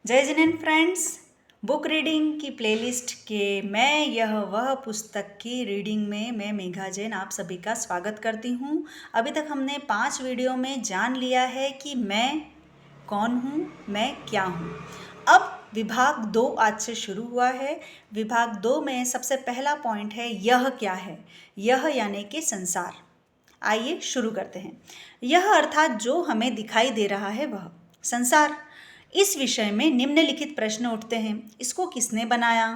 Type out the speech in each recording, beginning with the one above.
जय जिनेन friends, book reading की playlist के मैं यह वह पुस्तक की रीडिंग में मैं मेघा जैन आप सभी का स्वागत करती हूँ। अभी तक हमने 5 वीडियो में जान लिया है कि मैं कौन हूँ, मैं क्या हूँ। अब विभाग 2 आज से शुरू हुआ है। विभाग 2 में सबसे पहला पॉइंट है यह क्या है। यह यानी कि संसार। आइए शुरू करते हैं। यह अर्थात जो हमें दिखाई दे रहा है वह संसार। इस विषय में निम्नलिखित प्रश्न उठते हैं। इसको किसने बनाया,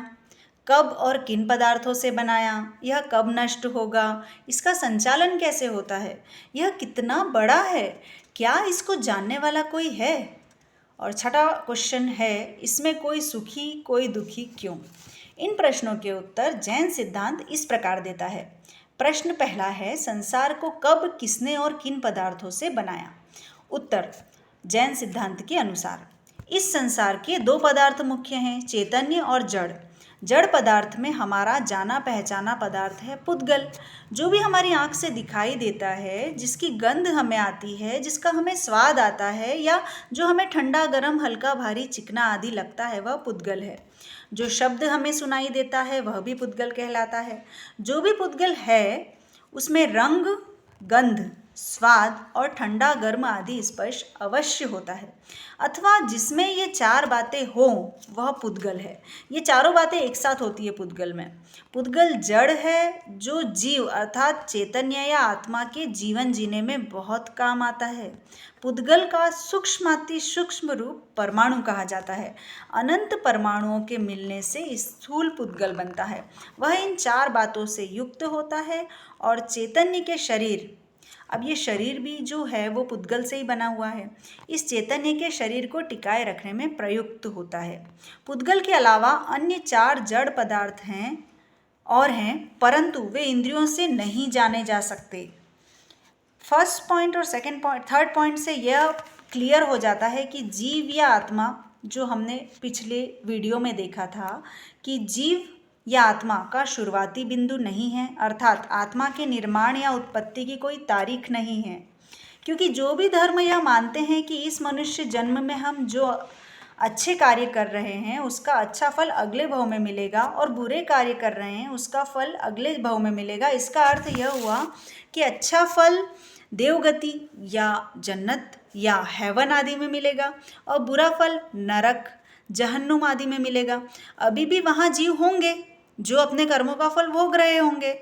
कब और किन पदार्थों से बनाया, यह कब नष्ट होगा, इसका संचालन कैसे होता है, यह कितना बड़ा है, क्या इसको जानने वाला कोई है, और छठा क्वेश्चन है इसमें कोई सुखी कोई दुखी क्यों। इन प्रश्नों के उत्तर जैन सिद्धांत इस प्रकार देता है। प्रश्न पहला है, संसार को कब, किसने और किन पदार्थों से बनाया। उत्तर, जैन सिद्धांत के अनुसार इस संसार के 2 पदार्थ मुख्य हैं, चैतन्य और जड़। जड़ पदार्थ में हमारा जाना पहचाना पदार्थ है पुद्गल, जो भी हमारी आँख से दिखाई देता है, जिसकी गंध हमें आती है, जिसका हमें स्वाद आता है, या जो हमें ठंडा गर्म हल्का भारी चिकना आदि लगता है, वह पुद्गल है। जो शब्द हमें सुनाई देता है वह भी पुद्गल कहलाता है। जो भी पुद्गल है उसमें रंग, गंध, स्वाद और ठंडा गर्म आदि स्पर्श अवश्य होता है, अथवा जिसमें ये 4 बातें हों वह पुद्गल है। ये चारों बातें एक साथ होती है पुद्गल में। पुद्गल जड़ है जो जीव अर्थात चैतन्य या आत्मा के जीवन जीने में बहुत काम आता है। पुद्गल का सूक्ष्माति सूक्ष्म रूप परमाणु कहा जाता है। अनंत परमाणुओं के मिलने से स्थूल पुद्गल बनता है। वह इन 4 बातों से युक्त होता है और चैतन्य के शरीर, अब ये शरीर भी जो है वो पुद्गल से ही बना हुआ है, इस चैतन्य के शरीर को टिकाए रखने में प्रयुक्त होता है। पुद्गल के अलावा अन्य 4 जड़ पदार्थ हैं और हैं, परंतु वे इंद्रियों से नहीं जाने जा सकते। फर्स्ट पॉइंट और सेकंड पॉइंट, थर्ड पॉइंट से यह क्लियर हो जाता है कि जीव या आत्मा, जो हमने पिछले वीडियो में देखा था कि जीव या आत्मा का शुरुआती बिंदु नहीं है, अर्थात आत्मा के निर्माण या उत्पत्ति की कोई तारीख नहीं है। क्योंकि जो भी धर्म यह मानते हैं कि इस मनुष्य जन्म में हम जो अच्छे कार्य कर रहे हैं उसका अच्छा फल अगले भव में मिलेगा, और बुरे कार्य कर रहे हैं उसका फल अगले भव में मिलेगा। इसका अर्थ यह हुआ कि अच्छा फल देवगति या जन्नत या हेवन आदि में मिलेगा, और बुरा फल नरक, जहन्नुम आदि में मिलेगा। अभी भी वहाँ जीव होंगे जो अपने कर्मों का फल भोग रहे होंगे।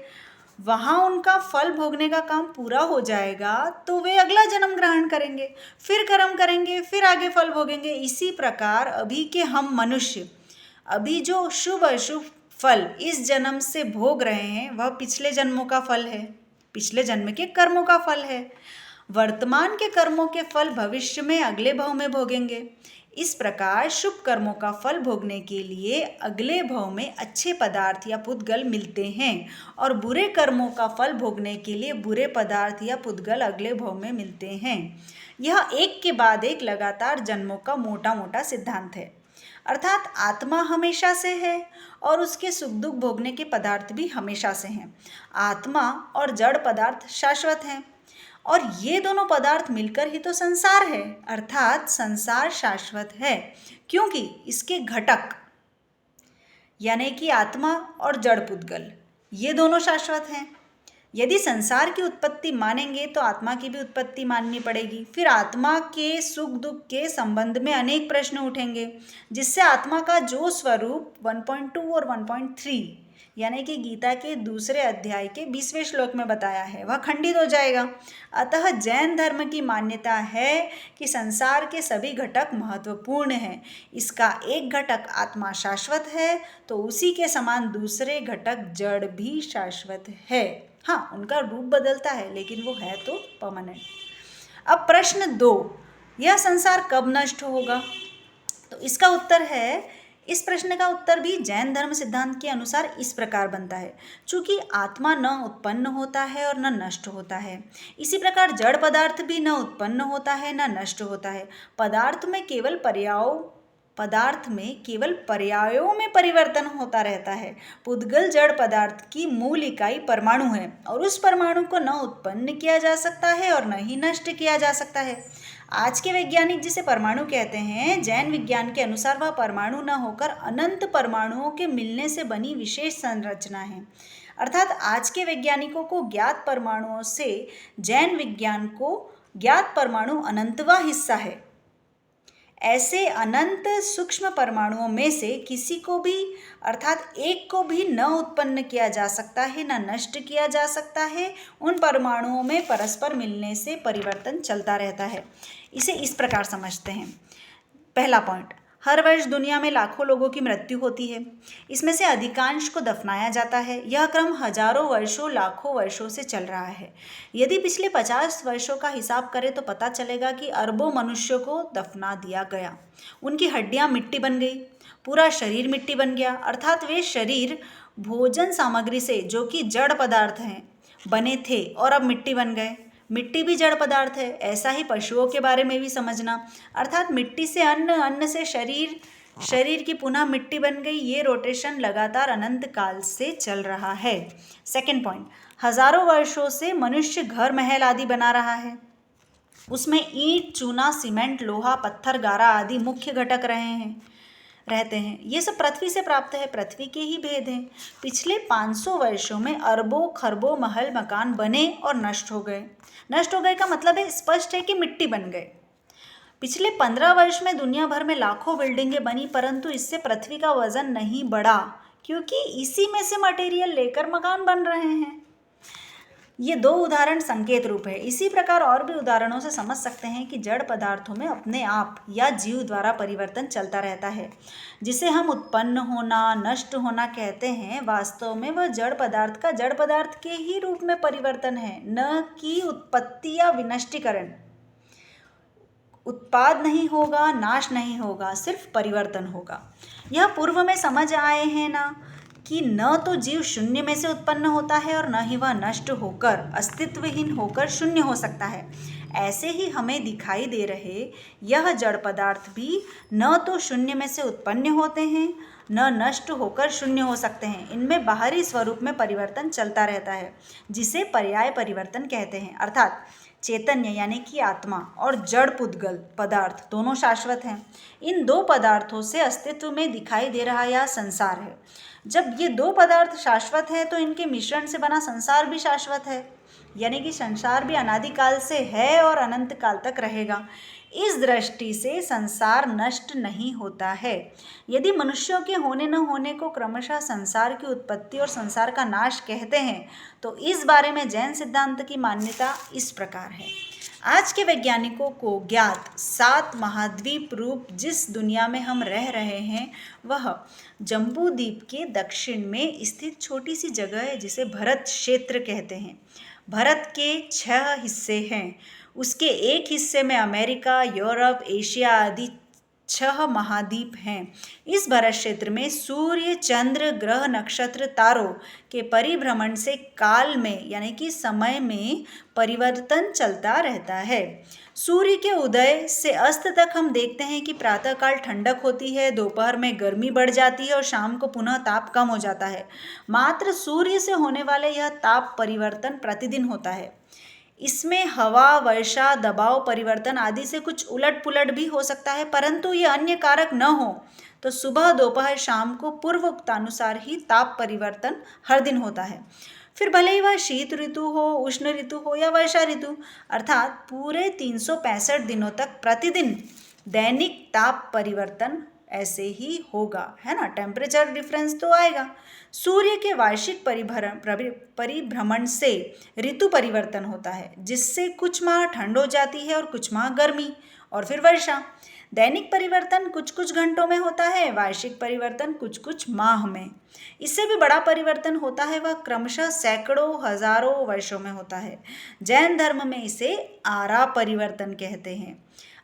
वहाँ उनका फल भोगने का काम पूरा हो जाएगा तो वे अगला जन्म ग्रहण करेंगे, फिर कर्म करेंगे, फिर आगे फल भोगेंगे। इसी प्रकार अभी के हम मनुष्य अभी जो शुभ अशुभ फल इस जन्म से भोग रहे हैं वह पिछले जन्मों का फल है, पिछले जन्म के कर्मों का फल है। वर्तमान के कर्मों के फल भविष्य में अगले भव में भोगेंगे। इस प्रकार शुभ कर्मों का फल भोगने के लिए अगले भव में अच्छे पदार्थ या पुद्गल मिलते हैं, और बुरे कर्मों का फल भोगने के लिए बुरे पदार्थ या पुद्गल अगले भव में मिलते हैं। यह एक के बाद एक लगातार जन्मों का मोटा मोटा सिद्धांत है। अर्थात आत्मा हमेशा से है और उसके सुख दुख भोगने के पदार्थ भी हमेशा से हैं। आत्मा और जड़ पदार्थ शाश्वत हैं, और ये दोनों पदार्थ मिलकर ही तो संसार है, अर्थात संसार शाश्वत है क्योंकि इसके घटक यानी कि आत्मा और जड़ पुद्गल ये दोनों शाश्वत हैं। यदि संसार की उत्पत्ति मानेंगे तो आत्मा की भी उत्पत्ति माननी पड़ेगी। फिर आत्मा के सुख दुख के संबंध में अनेक प्रश्न उठेंगे, जिससे आत्मा का जो स्वरूप 1.2 और 1.3 यानी कि गीता के दूसरे अध्याय के 20वें श्लोक में बताया है वह खंडित हो जाएगा। अतः जैन धर्म की मान्यता है कि संसार के सभी घटक महत्वपूर्ण हैं। इसका एक घटक आत्मा शाश्वत है तो उसी के समान दूसरे घटक जड़ भी शाश्वत है। हाँ, उनका रूप बदलता है लेकिन वो है तो परमानेंट। अब प्रश्न 2, यह संसार कब नष्ट होगा? तो इसका उत्तर है, इस प्रश्न का उत्तर भी जैन धर्म सिद्धांत के अनुसार इस प्रकार बनता है। चूंकि आत्मा न उत्पन्न होता है और न नष्ट होता है, इसी प्रकार जड़ पदार्थ भी न उत्पन्न होता है न नष्ट होता है। पदार्थ में केवल पर्यायों में परिवर्तन होता रहता है। पुद्गल जड़ पदार्थ की मूल इकाई परमाणु है, और उस परमाणु को न उत्पन्न किया जा सकता है और न ही नष्ट किया जा सकता है। आज के वैज्ञानिक जिसे परमाणु कहते हैं, जैन विज्ञान के अनुसार वह परमाणु न होकर अनंत परमाणुओं के मिलने से बनी विशेष संरचना है। अर्थात आज के वैज्ञानिकों को ज्ञात परमाणुओं से जैन विज्ञान को ज्ञात परमाणु अनंतवा हिस्सा है। ऐसे अनंत सूक्ष्म परमाणुओं में से किसी को भी अर्थात एक को भी न उत्पन्न किया जा सकता है, न नष्ट किया जा सकता है। उन परमाणुओं में परस्पर मिलने से परिवर्तन चलता रहता है। इसे इस प्रकार समझते हैं। पहला पॉइंट, हर वर्ष दुनिया में लाखों लोगों की मृत्यु होती है। इसमें से अधिकांश को दफनाया जाता है। यह क्रम हजारों वर्षों, लाखों वर्षों से चल रहा है। यदि पिछले 50 वर्षों का हिसाब करें तो पता चलेगा कि अरबों मनुष्यों को दफना दिया गया। उनकी हड्डियां मिट्टी बन गई, पूरा शरीर मिट्टी बन गया। अर्थात वे शरीर भोजन सामग्री से, जो कि जड़ पदार्थ हैं, बने थे और अब मिट्टी बन गए। मिट्टी भी जड़ पदार्थ है। ऐसा ही पशुओं के बारे में भी समझना। अर्थात मिट्टी से अन्न, अन्न से शरीर, शरीर की पुनः मिट्टी बन गई। ये रोटेशन लगातार अनंत काल से चल रहा है। सेकंड पॉइंट, हजारों वर्षों से मनुष्य घर महल आदि बना रहा है। उसमें ईंट, चूना, सीमेंट, लोहा, पत्थर, गारा आदि मुख्य घटक रहते हैं। ये सब पृथ्वी से प्राप्त है, पृथ्वी के ही भेद हैं। पिछले 500 वर्षों में अरबों खरबों महल मकान बने और नष्ट हो गए। नष्ट हो गए का मतलब है, स्पष्ट है कि मिट्टी बन गए। पिछले 15 वर्ष में दुनिया भर में लाखों बिल्डिंगें बनी, परंतु इससे पृथ्वी का वजन नहीं बढ़ा, क्योंकि इसी में से मटेरियल लेकर मकान बन रहे हैं। ये दो उदाहरण संकेत रूप है। इसी प्रकार और भी उदाहरणों से समझ सकते हैं कि जड़ पदार्थों में अपने आप या जीव द्वारा परिवर्तन चलता रहता है। जिसे हम उत्पन्न होना, नष्ट होना कहते हैं, वास्तव में वह जड़ पदार्थ का जड़ पदार्थ के ही रूप में परिवर्तन है, न कि उत्पत्ति या विनष्टीकरण। उत्पाद नहीं होगा, नाश नहीं होगा, सिर्फ परिवर्तन होगा। यह पूर्व में समझ आए हैं ना कि न तो जीव शून्य में से उत्पन्न होता है और न ही वह नष्ट होकर, अस्तित्वहीन होकर शून्य हो सकता है। ऐसे ही हमें दिखाई दे रहे यह जड़ पदार्थ भी न तो शून्य में से उत्पन्न होते हैं, न नष्ट होकर शून्य हो सकते हैं। इनमें बाहरी स्वरूप में परिवर्तन चलता रहता है, जिसे पर्याय परिवर्तन कहते हैं। अर्थात चैतन्य यानी कि आत्मा और जड़ पुद्गल पदार्थ दोनों शाश्वत हैं। इन दो पदार्थों से अस्तित्व में दिखाई दे रहा यह संसार है। जब ये दो पदार्थ शाश्वत हैं तो इनके मिश्रण से बना संसार भी शाश्वत है, यानी कि संसार भी अनादिकाल से है और अनंत काल तक रहेगा। इस दृष्टि से संसार नष्ट नहीं होता है। यदि मनुष्यों के होने न होने को क्रमशः संसार की उत्पत्ति और संसार का नाश कहते हैं, तो इस बारे में जैन सिद्धांत की मान्यता इस प्रकार है। आज के वैज्ञानिकों को ज्ञात 7 महाद्वीप रूप जिस दुनिया में हम रह रहे हैं, वह जम्बू द्वीप के दक्षिण में स्थित छोटी सी जगह है, जिसे भरत क्षेत्र कहते हैं। भारत के 6 हिस्से हैं। उसके एक हिस्से में अमेरिका, यूरोप, एशिया आदि 6 महाद्वीप हैं। इस भारत क्षेत्र में सूर्य, चंद्र, ग्रह, नक्षत्र, तारों के परिभ्रमण से काल में यानी कि समय में परिवर्तन चलता रहता है। सूर्य के उदय से अस्त तक हम देखते हैं कि प्रातःकाल ठंडक होती है, दोपहर में गर्मी बढ़ जाती है और शाम को पुनः ताप कम हो जाता है। मात्र सूर्य से होने वाले यह ताप परिवर्तन प्रतिदिन होता है। इसमें हवा, वर्षा, दबाव परिवर्तन आदि से कुछ उलट पुलट भी हो सकता है, परंतु ये अन्य कारक न हो तो सुबह, दोपहर, शाम को पूर्वोक्तानुसार ही ताप परिवर्तन हर दिन होता है। फिर भले ही वह शीत ऋतु हो, उष्ण ऋतु हो या वर्षा ऋतु, अर्थात पूरे 365 दिनों तक प्रतिदिन दैनिक ताप परिवर्तन ऐसे ही होगा, है ना। टेम्परेचर डिफरेंस तो आएगा। सूर्य के वार्षिक परिभ्रमण से ऋतु परिवर्तन होता है, जिससे कुछ माह ठंड हो जाती है और कुछ माह गर्मी और फिर वर्षा। दैनिक परिवर्तन कुछ कुछ घंटों में होता है, वार्षिक परिवर्तन कुछ कुछ माह में। इससे भी बड़ा परिवर्तन होता है, वह क्रमशः सैकड़ों, हजारों वर्षों में होता है। जैन धर्म में इसे आरा परिवर्तन कहते हैं।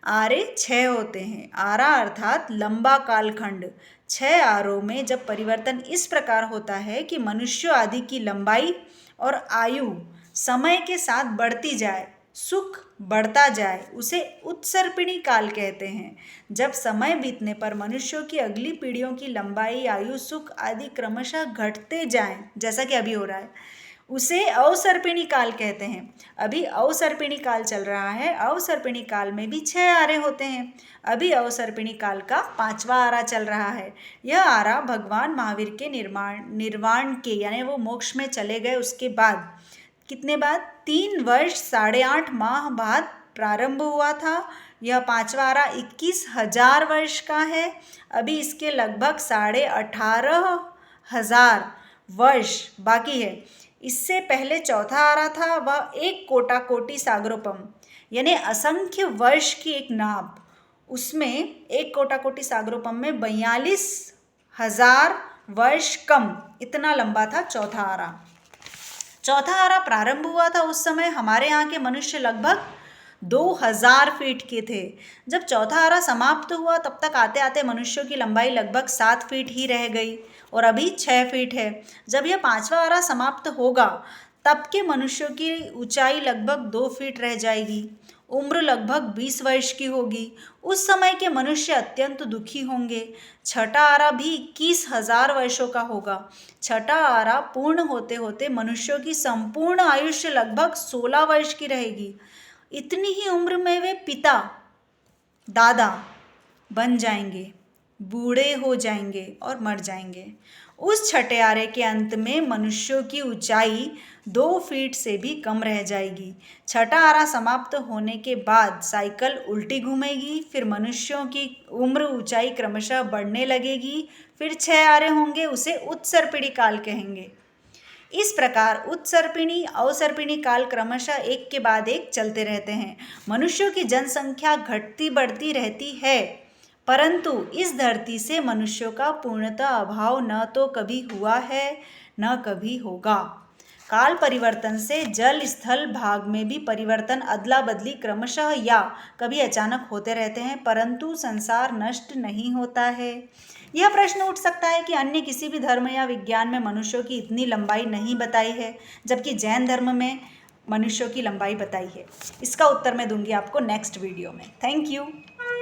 आरे 6 होते हैं। आरा अर्थात लंबा कालखंड। 6 आरों में जब परिवर्तन इस प्रकार होता है कि मनुष्य आदि की लंबाई और आयु समय के साथ बढ़ती जाए, सुख बढ़ता जाए, उसे उत्सर्पिणी काल कहते हैं। जब समय बीतने पर मनुष्यों की अगली पीढ़ियों की लंबाई, आयु, सुख आदि क्रमशः घटते जाएं, जैसा कि अभी हो रहा है, उसे अवसर्पिणी काल कहते हैं। अभी अवसर्पिणी काल चल रहा है। अवसर्पिणी काल में भी 6 आरे होते हैं। अभी अवसर्पिणी काल का 5वां आरा चल रहा है। यह आरा भगवान महावीर के निर्वाण के यानी वो मोक्ष में चले गए उसके बाद, कितने बाद, 3 वर्ष 8.5 माह बाद प्रारंभ हुआ था। यह 5वां आरा 21,000 वर्ष का है। अभी इसके लगभग 18,500 वर्ष बाकी है। इससे पहले चौथा आरा था, वह 1 कोटा कोटि सागरोपम यानी असंख्य वर्ष की एक नाप, उसमें 1 कोटा कोटि सागरोपम में 42,000 वर्ष कम, इतना लंबा था चौथा आरा। चौथा आरा प्रारंभ हुआ था उस समय हमारे यहाँ के मनुष्य लगभग 2000 फीट के थे। जब चौथा आरा समाप्त हुआ तब तक आते आते मनुष्यों की लंबाई लगभग 7 फीट ही रह गई और अभी 6 फीट है। जब यह 5वां आरा समाप्त होगा तब के मनुष्यों की ऊंचाई लगभग 2 फीट रह जाएगी। उम्र लगभग 20 वर्ष की होगी। उस समय के मनुष्य अत्यंत दुखी होंगे। छठा आरा भी 21,000 वर्षों का होगा। छठा आरा पूर्ण होते होते मनुष्यों की संपूर्ण आयुष्य लगभग 16 वर्ष की रहेगी। इतनी ही उम्र में वे पिता दादा बन जाएंगे, बूढ़े हो जाएंगे और मर जाएंगे। उस छठे आरे के अंत में मनुष्यों की ऊंचाई 2 फीट से भी कम रह जाएगी। छठा आरा समाप्त होने के बाद साइकिल उल्टी घूमेगी, फिर मनुष्यों की उम्र ऊंचाई क्रमशः बढ़ने लगेगी। फिर 6 आरे होंगे, उसे उत्सर्पिणी काल कहेंगे। इस प्रकार उत्सर्पिणी अवसर्पिणी काल क्रमशः एक के बाद एक चलते रहते हैं। मनुष्यों की जनसंख्या घटती बढ़ती रहती है, परंतु इस धरती से मनुष्यों का पूर्णतः अभाव न तो कभी हुआ है न कभी होगा। काल परिवर्तन से जल स्थल भाग में भी परिवर्तन अदला बदली क्रमशः या कभी अचानक होते रहते हैं, परंतु संसार नष्ट नहीं होता है। यह प्रश्न उठ सकता है कि अन्य किसी भी धर्म या विज्ञान में मनुष्यों की इतनी लंबाई नहीं बताई है, जबकि जैन धर्म में मनुष्यों की लंबाई बताई है। इसका उत्तर मैं दूंगी आपको नेक्स्ट वीडियो में। Thank you.